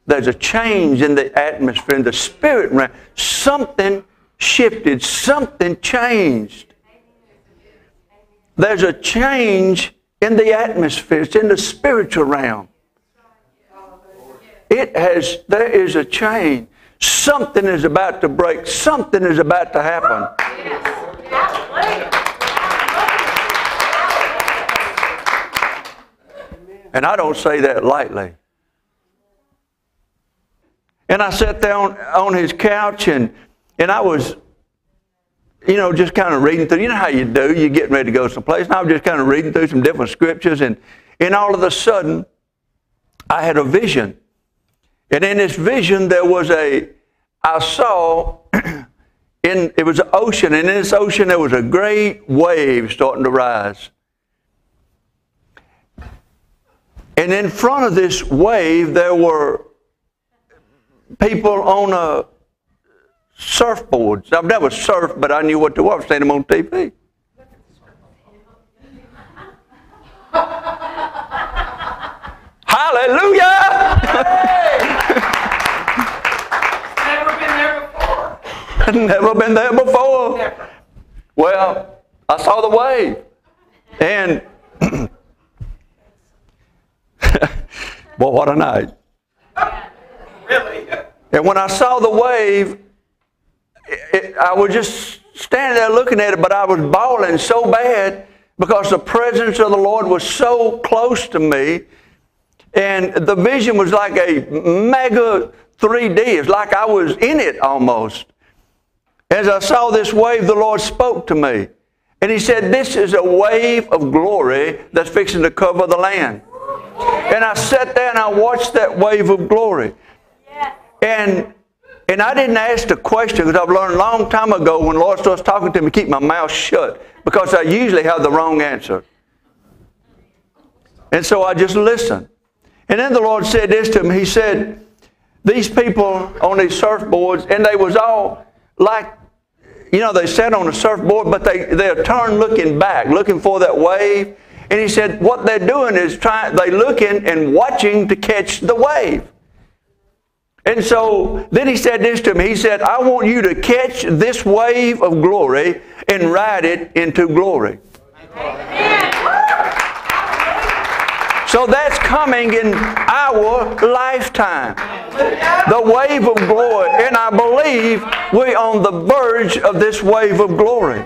There's a change in the atmosphere, in the spirit realm. Something shifted. Something changed. There's a change in the atmosphere. It's in the spiritual realm. There is a change. Something is about to break. Something is about to happen. And I don't say that lightly. And I sat there on his couch and I was, just kind of reading through. You know how you do. You're getting ready to go someplace. And I was just kind of reading through some different scriptures. And all of a sudden, I had a vision. And in this vision, I saw, it was an ocean. And in this ocean, there was a great wave starting to rise. And in front of this wave, there were people on a surfboard. I've never surfed, but I knew what they were. I've seen them on TV. Hallelujah! Never been there before. Never been there before. Never. Well, I saw the wave. And, boy, what a night. Really? And when I saw the wave, I was just standing there looking at it, but I was bawling so bad because the presence of the Lord was so close to me. And the vision was like a mega 3D. It's like I was in it almost. As I saw this wave, the Lord spoke to me. And He said, this is a wave of glory that's fixing to cover the land. And I sat there and I watched that wave of glory. And I didn't ask the question because I've learned a long time ago when the Lord starts talking to me, keep my mouth shut because I usually have the wrong answer. And so I just listened. And then the Lord said this to me. He said, these people on these surfboards, and they was all like, they sat on a surfboard, but they're turned looking back, looking for that wave. And He said, what they're doing is they're looking and watching to catch the wave. And so then He said this to me. He said, I want you to catch this wave of glory and ride it into glory. Amen. So that's coming in our lifetime. The wave of glory. And I believe we're on the verge of this wave of glory.